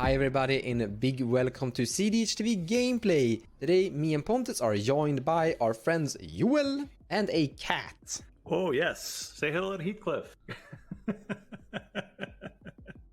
Hi everybody and a big welcome to cEDH TV gameplay. Today me and Pontus are joined by our friends Joel and a cat. Oh yes, say hello to Heathcliff.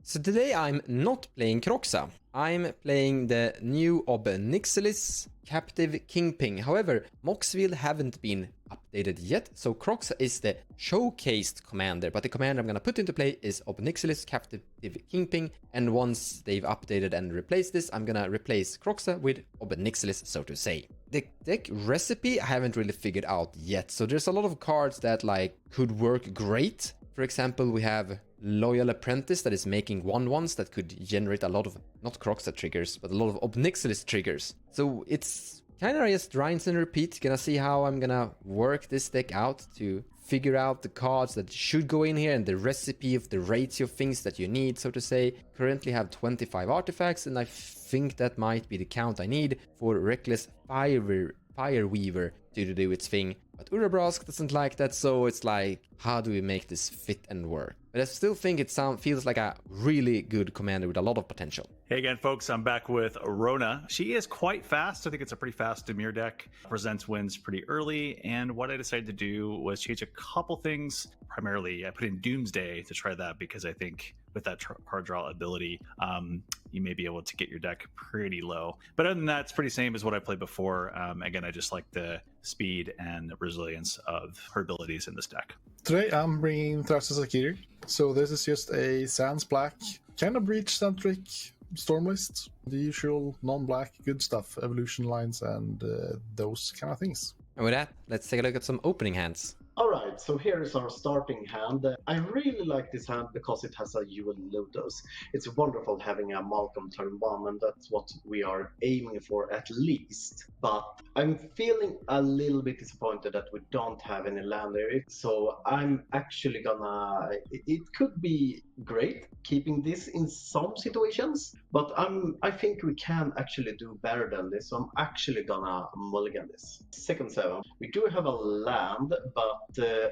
So today I'm not playing Kroxa. I'm playing the new nixilis captive kingpin. However, Moxville haven't been updated yet, so Kroxa is the showcased commander, but the commander I'm gonna put into play is nixilis captive kingpin, and once they've updated and replaced this, I'm gonna replace Kroxa with nixilis, so to say. The deck recipe I haven't really figured out yet, so there's a lot of cards that like could work great. For example, we have Loyal Apprentice that is making 1/1s that could generate a lot of, not Kroxa triggers, but a lot of nixilis triggers. So it's kind of just rinse and repeat. Gonna see how I'm gonna work this deck out to figure out the cards that should go in here and the recipe of the ratio of things that you need, so to say. Currently have 25 artifacts, and I think that might be the count I need for Reckless Fireweaver to do its thing. But Urabrask doesn't like that, so it's like, how do we make this fit and work? But I still think it feels like a really good commander with a lot of potential. Hey again, folks, I'm back with Rona. She is quite fast. I think it's a pretty fast Dimir deck. Presents wins pretty early, and what I decided to do was change a couple things. Primarily, I put in Doomsday to try that because I think with that card draw ability, you may be able to get your deck pretty low. But other than that, it's pretty same as what I played before. Again, I just like the speed and the resilience of her abilities in this deck. Today I'm bringing Thrasios Akiri. So this is just a Sans Black, kind of breach-centric storm list. The usual non-black good stuff, evolution lines and those kind of things. And with that, let's take a look at some opening hands. Alright, so here is our starting hand. I really like this hand because it has a Jewel Lotus. It's wonderful having a Malcolme turn 1, and that's what we are aiming for at least. But I'm feeling a little bit disappointed that we don't have any land there. So I'm actually gonna... It could be great keeping this in some situations, but I think we can actually do better than this. So I'm actually gonna mulligan this. Second 7. We do have a land, but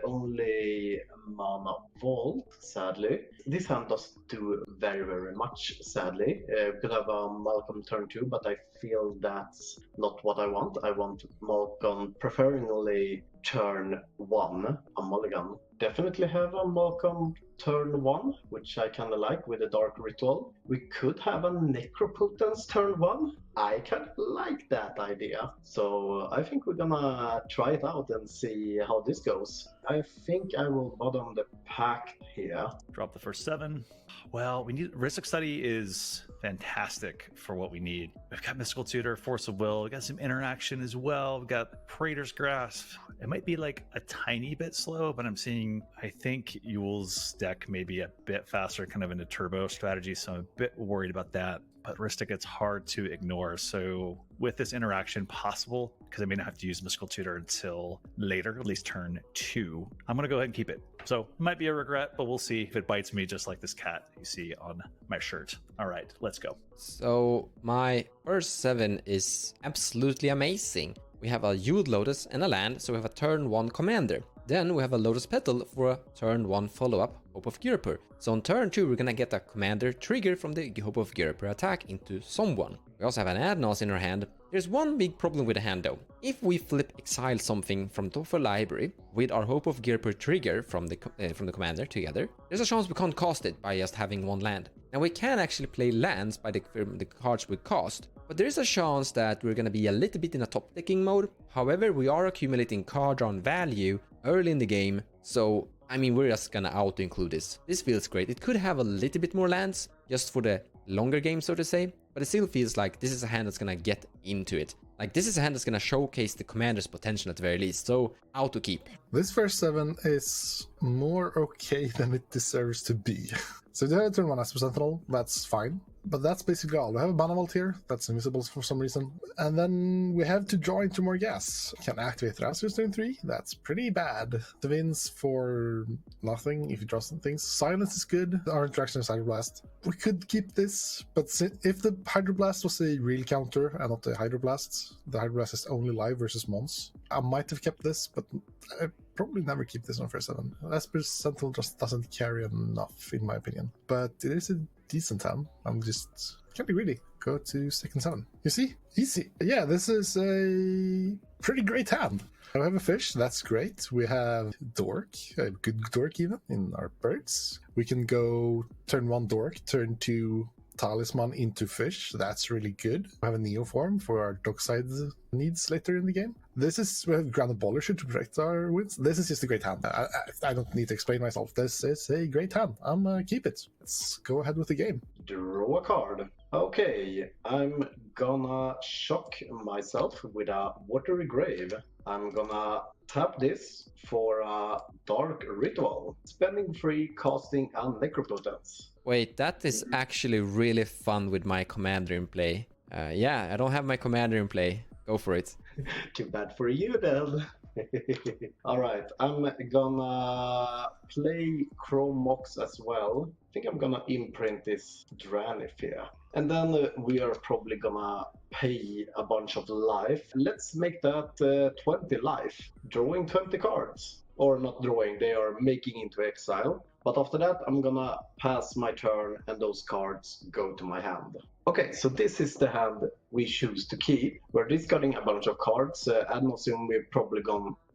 only mana vault, sadly. This hand doesn't do very much, sadly. Could have a Malcolme turn 2, but I feel that's not what I want. I want Malcolme preferably turn 1, a mulligan. Definitely have a Malcolme turn 1, which I kinda like with a Dark Ritual. We could have a Necropotence turn 1. I kinda like that idea. So I think we're gonna try it out and see how this goes. I think I will bottom the pack here. Drop the first 7. Well, we need Rhystic Study is fantastic for what we need. We've got Mystical Tutor, Force of Will, we've got some interaction as well. We've got Praetor's Grasp. It might be like a tiny bit slow, but I'm seeing, I think Yule's deck may be a bit faster, kind of in a turbo strategy, so I'm a bit worried about that. But Rhystic, it's hard to ignore. So with this interaction possible, because I may not have to use Mystical Tutor until later, at least turn 2, I'm going to go ahead and keep it. So it might be a regret, but we'll see if it bites me just like this cat you see on my shirt. All right, let's go. So my first 7 is absolutely amazing. We have a Jeweled Lotus and a land, so we have a turn 1 commander. Then we have a Lotus Petal for a turn 1 follow-up, Hope of Gyruper. So on turn 2 we're gonna get a commander trigger from the Hope of Gyruper attack into someone. We also have an Adnos in our hand. There's one big problem with the hand though. If we flip exile something from top of a library with our Hope of Gyruper trigger from the commander together, there's a chance we can't cast it by just having one land. Now we can actually play lands by the cards we cast, but there is a chance that we're gonna be a little bit in a top decking mode. However, we are accumulating card drawn value early in the game, so I mean we're just gonna auto-include this. This feels great. It could have a little bit more lands just for the longer game, so to say, but it still feels like this is a hand that's gonna get into it. Like this is a hand that's gonna showcase the commander's potential at the very least, so auto keep. This first 7 is more okay than it deserves to be. So they have a turn 1 Asper Sentinel, that's fine. But that's basically all. We have a Mana Vault here, that's invisible for some reason. And then we have to draw into more gas. Can activate Thrasios turn 3, that's pretty bad. Divines for nothing if you draw some things. Silence is good, our interaction is Hydroblast. We could keep this, but if the Hydroblast was a real counter and not a Hydroblast, the Hydroblast is only live versus Mons, I might have kept this, but I probably never keep this on first 7. Asper Sentinel just doesn't carry enough, in my opinion. But it is a decent hand. I'm just can't be greedy. Go to second summon. You see? Easy. Yeah, this is a pretty great hand. I have a fish, that's great. We have Dork, a good Dork even, in our birds. We can go turn 1 Dork, turn 2 Talisman into fish. That's really good. We have a Neo form for our dockside needs later in the game. This is, we have Grand Abolisher to protect our wins. This is just a great hand. I don't need to explain myself. This is a great hand. I'm keep it. Let's go ahead with the game. Draw a card. Okay, I'm gonna shock myself with a Watery Grave. I'm gonna tap this for a Dark Ritual. Spending 3, casting a Necropotence. Wait, that is actually really fun with my commander in play. Yeah, I don't have my commander in play. Go for it. Too bad for you then. Alright, I'm gonna play Chrome Mox as well. I think I'm gonna imprint this Dranif here. And then we are probably gonna pay a bunch of life. Let's make that 20 life. Drawing 20 cards. Or not drawing, they are making into exile. But after that, I'm gonna pass my turn and those cards go to my hand. Okay, so this is the hand we choose to keep. We're discarding a bunch of cards. I'm assuming we probably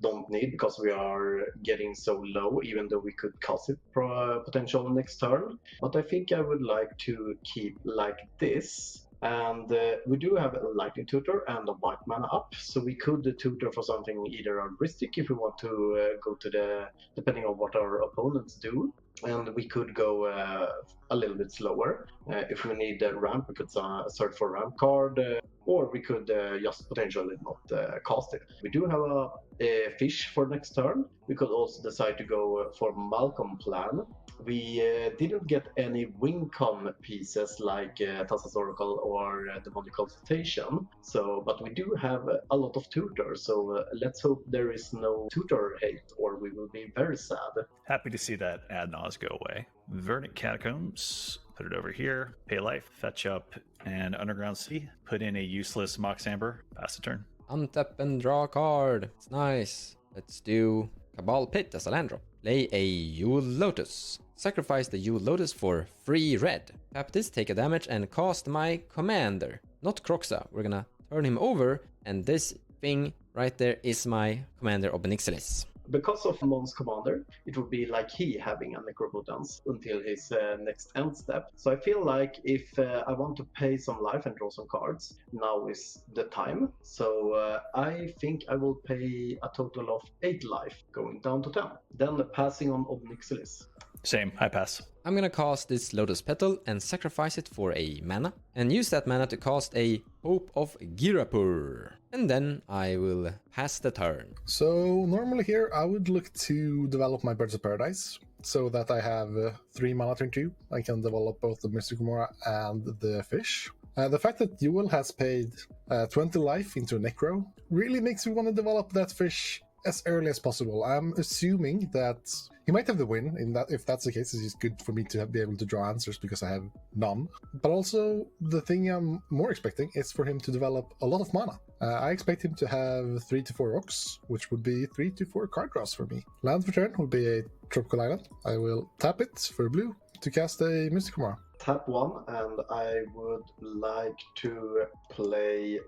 don't need because we are getting so low, even though we could cast it potential next turn. But I think I would like to keep like this. And we do have a Lightning Tutor and a White Mana up, so we could tutor for something either artistic if we want to go to the, depending on what our opponents do, and we could go a little bit slower. If we need a ramp, we could search for a ramp card, or we could just potentially not cast it. We do have a fish for next turn. We could also decide to go for Malcolme plan. We didn't get any Wingcom pieces like Tassa's Oracle or Demonic Consultation, but we do have a lot of tutors, so let's hope there is no tutor hate or we will be very sad. Happy to see that ad naus go away. Verdant Catacombs, put it over here. Pay life, fetch up, and Underground Sea. Put in a useless Mox Amber, pass the turn. Untap and draw a card. It's nice. Let's do Cabal Pit as a land drop. Play a Yule Lotus. Sacrifice the Yule Lotus for 3 red. Tap this, take a damage, and cast my commander. Not Kroxa. We're gonna turn him over, and this thing right there is my commander of nixilis. Because of Mon's commander, it would be like he having a Necropotence until his next end step. So I feel like if I want to pay some life and draw some cards, now is the time. So I think I will pay a total of 8 life, going down to 10. Then passing on of nixilis. Same, I pass. I'm gonna cast this Lotus Petal and sacrifice it for a mana, and use that mana to cast a Hope of Girapur. And then I will pass the turn. So normally here I would look to develop my Birds of Paradise so that I have 3 mana turn 2. I can develop both the Mystic Remora and the fish. The fact that Yule has paid 20 life into a Necro really makes me want to develop that fish as early as possible. I'm assuming that he might have the win. In that, if that's the case, it's just good for me to be able to draw answers because I have none. But also, the thing I'm more expecting is for him to develop a lot of mana. I expect him to have 3 to 4 rocks, which would be 3 to 4 card draws for me. Land for turn will be a Tropical Island. I will tap it for blue to cast a Mystic Remora. Tap 1, and I would like to play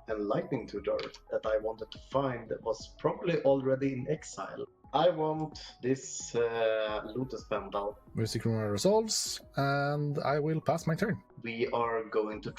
Enlightening Tutor that I wanted to find that was probably already in exile. I want this Lotus Pendant. Mystic Remora resolves, and I will pass my turn. We are going to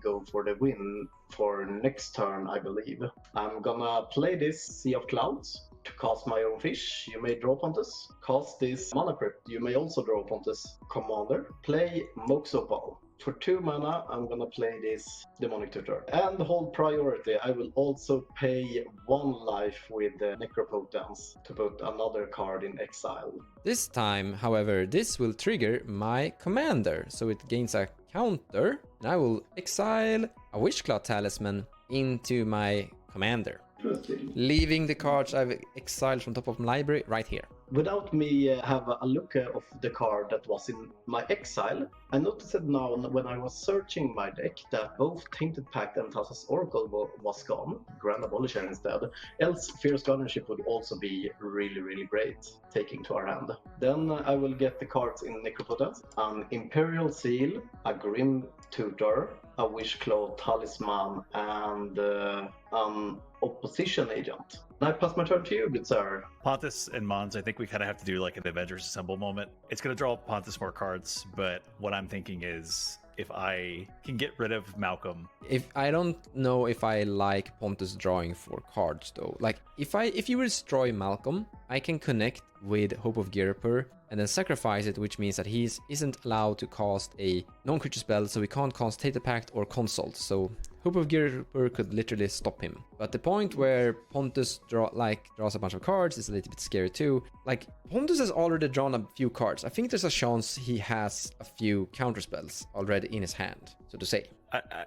go for the win for next turn, I believe. I'm gonna play this Sea of Clouds to cast my own fish. You may draw upon this. Cast this Mana Crypt. You may also draw upon this commander. Play Moxopal. For 2 mana, I'm gonna play this Demonic Tutor. And hold priority, I will also pay 1 life with the Necropotence to put another card in exile. This time, however, this will trigger my commander, so it gains a counter, and I will exile a Witchclaw Talisman into my commander, leaving the cards I've exiled from top of my library right here. without me have a look of the card that was in my exile, I noticed that now when I was searching my deck that both Tainted Pact and Thassa's Oracle was gone, Grand Abolisher instead, else Fierce Guardianship would also be really, really great taking to our hand. Then I will get the cards in Necropotence, an Imperial Seal, a Grim Tutor, a Wishclaw Talisman, and an Opposition Agent. And I pass my turn to you, good sir. Pontus and Mons, I think we kind of have to do like an Avengers Assemble moment. It's going to draw Pontus more cards, but what I'm thinking is if I can get rid of Malcolme. If I don't know if I like Pontus drawing 4 cards though. Like if you destroy Malcolme, I can connect with Hope of Girper and then sacrifice it, which means that he isn't allowed to cast a non-creature spell, so he can't cast Tainted Pact or Consult. So Hope of Girper could literally stop him. But the point where Pontus draws a bunch of cards is a little bit scary too. Like, Pontus has already drawn a few cards. I think there's a chance he has a few counter spells already in his hand, so to say.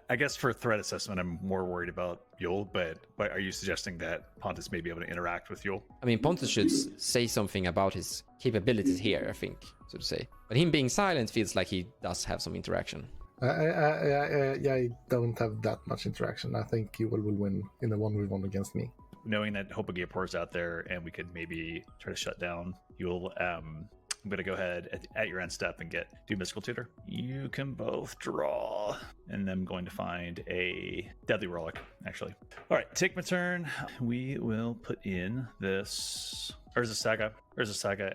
I guess for threat assessment, I'm more worried about Yule, but are you suggesting that Pontus may be able to interact with Yule? I mean, Pontus should say something about his capabilities here, I think, so to say. But him being silent feels like he does have some interaction. I don't have that much interaction. I think you will win in the 1v1 against me. Knowing that Hope of Girper is out there and we could maybe try to shut down Yule, I'm going to go ahead at your end step and do Mystical Tutor. You can both draw. And I'm going to find a Deadly Relic, actually. All right, take my turn. We will put in this Urza Saga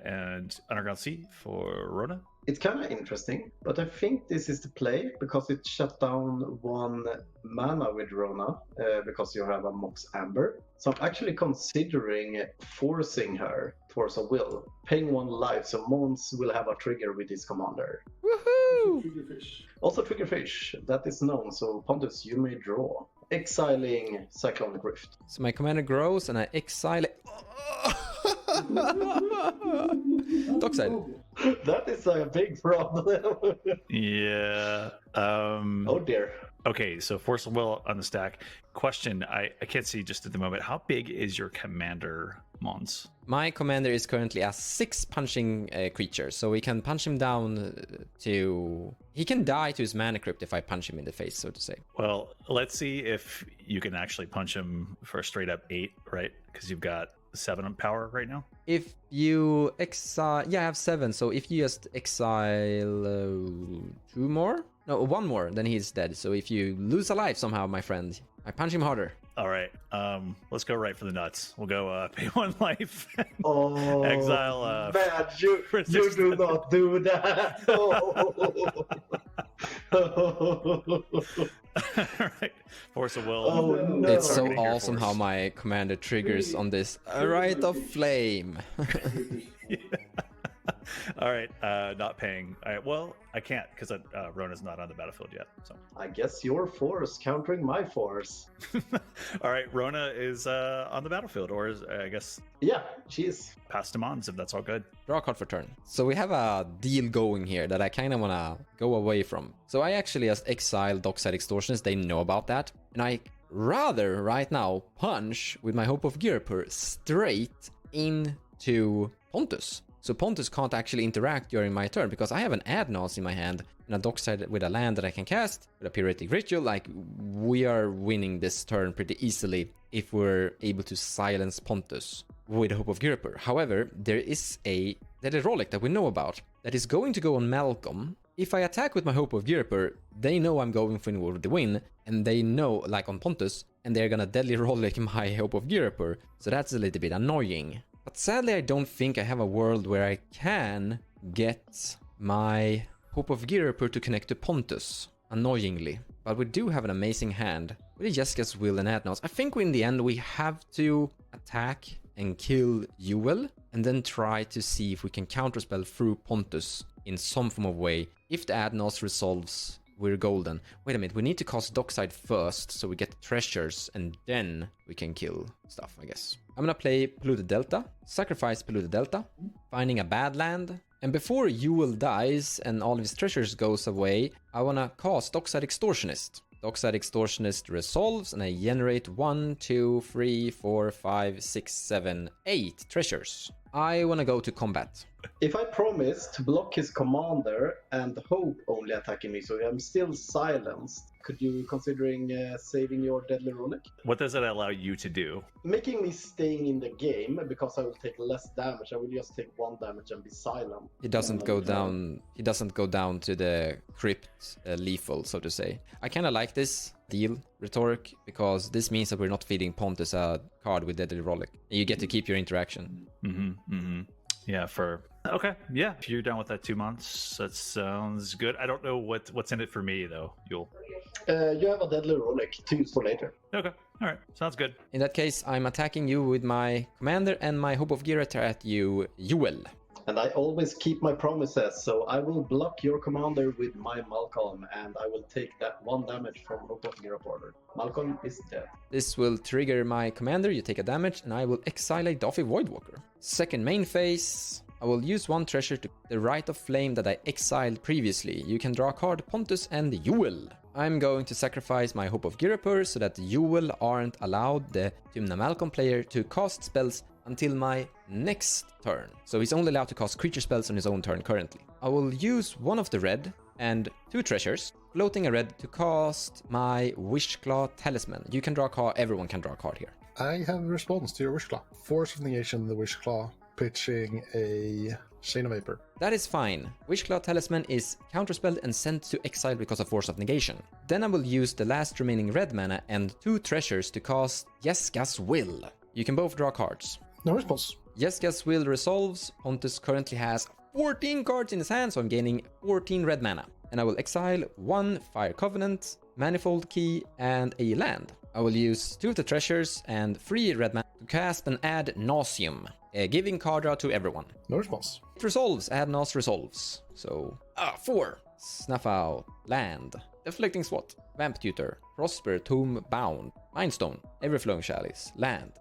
and Underground Sea for Rona. It's kind of interesting, but I think this is the play because it shut down 1 mana with Rona because you have a Mox Amber. So I'm actually considering forcing her, Force of Will, paying 1 life so Mons will have a trigger with his commander. Woohoo! Triggerfish. Also Triggerfish, that is known, so Pontus, you may draw. Exiling Cyclonic Rift. So my commander grows and I exile it. Dockside. That is a big problem. Yeah. Oh dear. Okay, so Force of Will on the stack. Question, I can't see just at the moment. How big is your commander, Mons? My commander is currently a 6 punching creature, so we can punch him down to... He can die to his mana crypt if I punch him in the face, so to say. Well, let's see if you can actually punch him for a straight up 8, right? Because you've got 7 power right now. If you exile... Yeah, I have 7, so if you just exile 2 more? No, 1 more, then he's dead. So if you lose a life somehow, my friend, I punch him harder. All right, let's go right for the nuts. We'll go pay 1 life. Oh, Exile. man, you do not do that. Oh. All right, Force of Will. Oh, no. It's so Targeting your awesome force. how my commander triggers on this Rite of Flame. All right, not paying. All right, well, I can't because Rona's not on the battlefield yet. So, I guess your force countering my force. all right, Rona is on the battlefield, or is I guess Yeah, she is. pass to Mons if that's all good. Draw a card for turn. So we have a deal going here that I kind of want to go away from. So I actually just exile Dockside Extortionist. They know about that. And I rather right now punch with my Hope of Girper straight into Pontus. So Pontus can't actually interact during my turn because I have an Adnos in my hand and a Dockside with a land that I can cast with a Pyretic Ritual. Like, we are winning this turn pretty easily if we're able to silence Pontus with Hope of Girper. However, there is a Deadly Relic that we know about that is going to go on Malcolme. If I attack with my Hope of Girper, they know I'm going for the win, and they know, like on Pontus, and they're gonna Deadly Relic my Hope of Girper, so that's a little bit annoying. But sadly, I don't think I have a world where I can get my Hope of Girper to connect to Pontus, annoyingly. But we do have an amazing hand with Jessica's Will and Adnos. I think in the end we have to attack and kill Ewell, and then try to see if we can counterspell through Pontus in some form of way. If the Adnos resolves, we're golden. Wait a minute, we need to cast Dockside first, so we get the treasures, and then we can kill stuff, I guess. I'm gonna play Polluted Delta, sacrifice Polluted Delta, finding a bad land, and before Ewell dies and all of his treasures goes away, I wanna cast Dockside Extortionist. Dockside Extortionist resolves, and I generate 1, 2, 3, 4, 5, 6, 7, 8 treasures. I want to go to combat. If I promise to block his commander and hope only attacking me, so I'm still silenced, could you considering saving your deadly relic? What does it allow you to do? Making me staying in the game because I will take less damage. I will just take 1 damage and be silent. He doesn't go down. He doesn't go down to the crypt lethal, so to say. I kind of like this deal, Rhetoric, because this means that we're not feeding Pontus a card with Deadly Relic. You get to keep your interaction. Yeah, okay, yeah. If you're down with that 2 months, that sounds good. I don't know what's in it for me though. You have a deadly relic to use for later. Okay, all right, sounds good. In that case, I'm attacking you with my commander and my Hope of Gireth at you, Yuel. And I always keep my promises, so I will block your commander with my Malcolme, and I will take that 1 damage from Hope of Gireth order. Malcolme is dead. This will trigger my commander, you take a damage, and I will exile a Daffy Voidwalker. Second main phase, I will use 1 treasure to the Rite of Flame that I exiled previously. You can draw a card, Pontus and Yuel. I'm going to sacrifice my Hope of Girepur so that Yuel aren't allowed, the Tymna Malcolme player, to cast spells until my next turn. So he's only allowed to cast creature spells on his own turn currently. I will use 1 of the red and 2 treasures, floating a red, to cast my Wishclaw Talisman. You can draw a card, everyone can draw a card here. I have a response to your Wishclaw. Force of Negation, the Wishclaw, pitching a Chain of Vapor. That is fine. Wishclaw Talisman is counterspelled and sent to exile because of Force of Negation. Then I will use the last remaining red mana and 2 treasures to cast Jeska's Will. You can both draw cards. No response. Jeska's Will resolves. Pontus currently has 14 cards in his hand, so I'm gaining 14 red mana. And I will exile 1 Fire Covenant, Manifold Key, and a land. I will use 2 of the treasures and 3 red mana to cast an Ad Nauseam, giving card draw to everyone. No response. It resolves, Ad Naus resolves. So, 4. Snuff Out, land, Deflecting Swat, Vamp Tutor, Prosper, Tomb, Bound, Mindstone, Everflowing Chalice, land,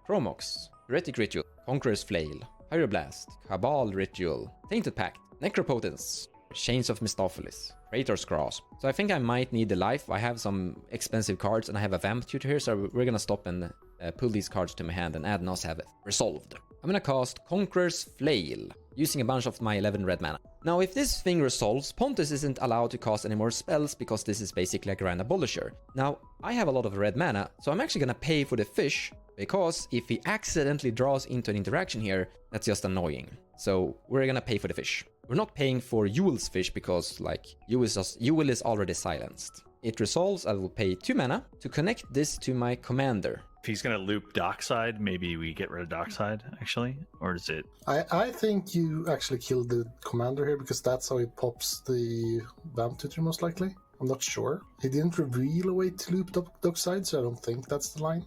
Chromox, Heretic Ritual, Conqueror's Flail, Pyroblast, Cabal Ritual, Tainted Pact, Necropotence, Chains of Mistopheles, Praetor's Grasp. So I think I might need the life. I have some expensive cards and I have a Vamp Tutor here, so we're gonna stop and pull these cards to my hand and Ad Naus have it resolved. I'm gonna cast Conqueror's Flail, using a bunch of my 11 red mana. Now if this thing resolves, Pontus isn't allowed to cast any more spells because this is basically a Grand Abolisher. Now, I have a lot of red mana, so I'm actually gonna pay for the fish, because if he accidentally draws into an interaction here, that's just annoying. So we're gonna pay for the fish. We're not paying for Yuel's fish because, like, Yuel is already silenced. It resolves, I will pay 2 mana to connect this to my commander. If he's going to loop Dockside, maybe we get rid of Dockside, actually? Or is it... I think you actually killed the commander here because that's how he pops the Vamp Tutor most likely. I'm not sure. He didn't reveal a way to loop Dockside, so I don't think that's the line.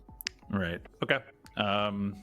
Right. Okay.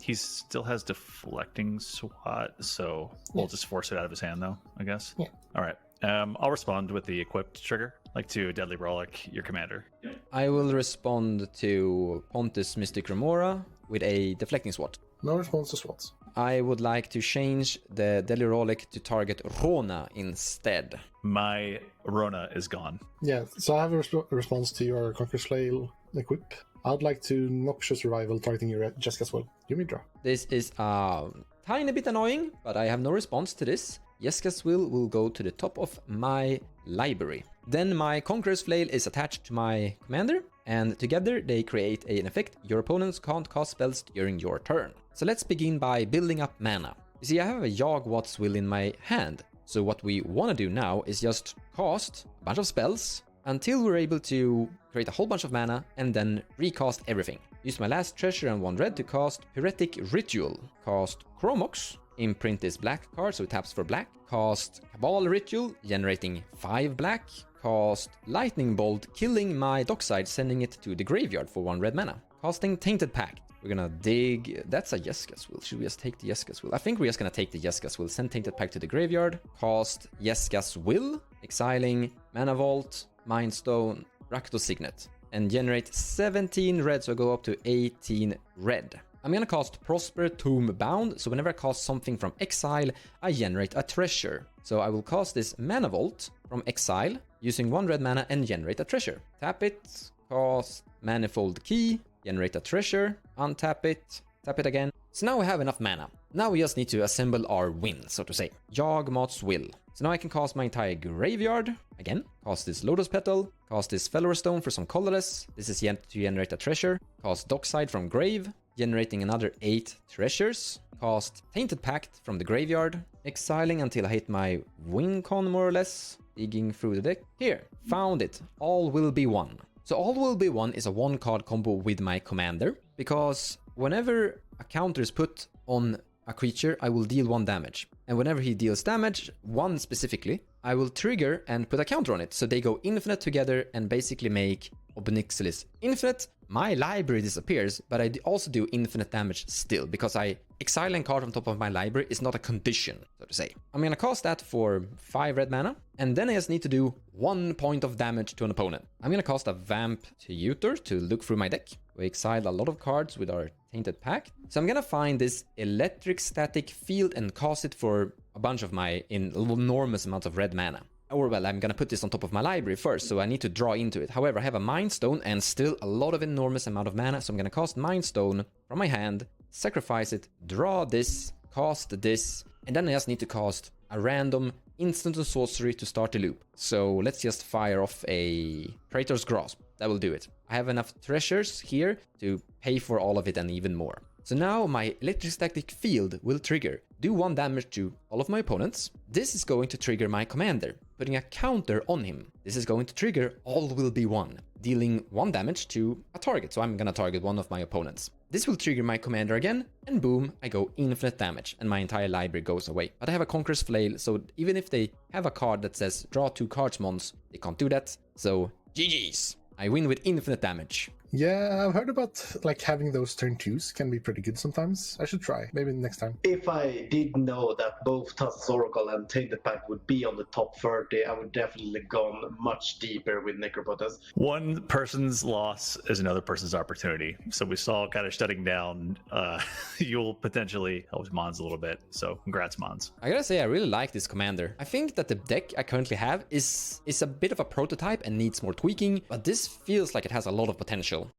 He still has Deflecting Swat, so we'll just force it out of his hand, though, I guess. Yeah. All right. I'll respond with the equipped trigger, like to Deadly Relic, your commander. I will respond to Pontus Mystic Remora with a Deflecting Swat. No response to SWATs. I would like to change the Deadly Relic to target Rona instead. My Rona is gone. Yeah, so I have a response to your Conqueror's Flail equip. I'd like to Noxious Revival targeting your Jeska's Will. You may draw. This is a tiny bit annoying, but I have no response to this. Jeska's Will go to the top of my library. Then my Conqueror's Flail is attached to my commander, and together they create an effect. Your opponents can't cast spells during your turn. So let's begin by building up mana. You see, I have a Yawgmoth's Will in my hand. So what we want to do now is just cast a bunch of spells until we're able to create a whole bunch of mana and then recast everything. Use my last treasure and 1 red to cast Heretic Ritual. Cast Chromox. Imprint this black card, so it taps for black. Cast Cabal Ritual, generating 5 black. Cast Lightning Bolt, killing my Dockside, sending it to the graveyard for 1 red mana. Casting Tainted Pact. We're gonna dig... That's a Jeska's Will. Should we just take the Jeska's Will? I think we're just gonna take the Jeska's Will. Send Tainted Pact to the graveyard. Cast Jeska's Will, exiling Mana Vault, Mind Stone, Rakdos Signet. And generate 17 red, so I go up to 18 red. I'm gonna cast Prosper, Tomb, Bound, so whenever I cast something from exile, I generate a treasure. So I will cast this Mana Vault from exile, using 1 red mana and generate a treasure. Tap it, cast Manifold Key, generate a treasure, untap it, tap it again. So now we have enough mana. Now we just need to assemble our win, so to say. Yawgmoth's Will. So now I can cast my entire graveyard. Again, cast this Lotus Petal, cast this Fellowar Stone for some colorless. This is yet to generate a treasure. Cast Dockside from grave, generating another 8 treasures. Cast Tainted Pact from the graveyard, exiling until I hit my win con more or less. Digging through the deck. Here, found it. All Will Be One. So All Will Be One is a 1-card combo with my commander, because whenever a counter is put on a creature, I will deal 1 damage. And whenever he deals damage, 1 specifically, I will trigger and put a counter on it. So they go infinite together and basically make Nixilis infinite. My library disappears, but I also do infinite damage still, because I exile a card on top of my library is not a condition, so to say. I'm gonna cast that for 5 red mana, and then I just need to do 1 point of damage to an opponent. I'm gonna cast a Vamp Tutor to look through my deck. We exiled a lot of cards with our Tainted Pact. So I'm gonna find this Electric Static Field and cast it for a bunch of my enormous amount of red mana. Or well, I'm gonna put this on top of my library first, so I need to draw into it. However, I have a Mind Stone and still a lot of enormous amount of mana, so I'm gonna cast Mind Stone from my hand, sacrifice it, draw this, cast this, and then I just need to cast a random instant or sorcery to start the loop. So let's just fire off a Praetor's Grasp. That will do it. I have enough treasures here to pay for all of it and even more. So now my Electric Static Field will trigger. Do 1 damage to all of my opponents. This is going to trigger my commander, putting a counter on him. This is going to trigger All Will Be One, dealing 1 damage to a target. So I'm gonna target one of my opponents. This will trigger my commander again, and boom, I go infinite damage, and my entire library goes away. But I have a Conqueror's Flail, so even if they have a card that says draw 2 cards, mons, they can't do that. So GG's. I win with infinite damage. Yeah, I've heard about like having those turn 2s can be pretty good sometimes. I should try, maybe next time. If I did know that both Tusk's Oracle and Tainted Pact would be on the top 30, I would definitely gone much deeper with Necropotas. One person's loss is another person's opportunity. So we saw kind of shutting down. You'll potentially help Mons a little bit. So congrats, Mons. I gotta say, I really like this commander. I think that the deck I currently have is a bit of a prototype and needs more tweaking, but this feels like it has a lot of potential.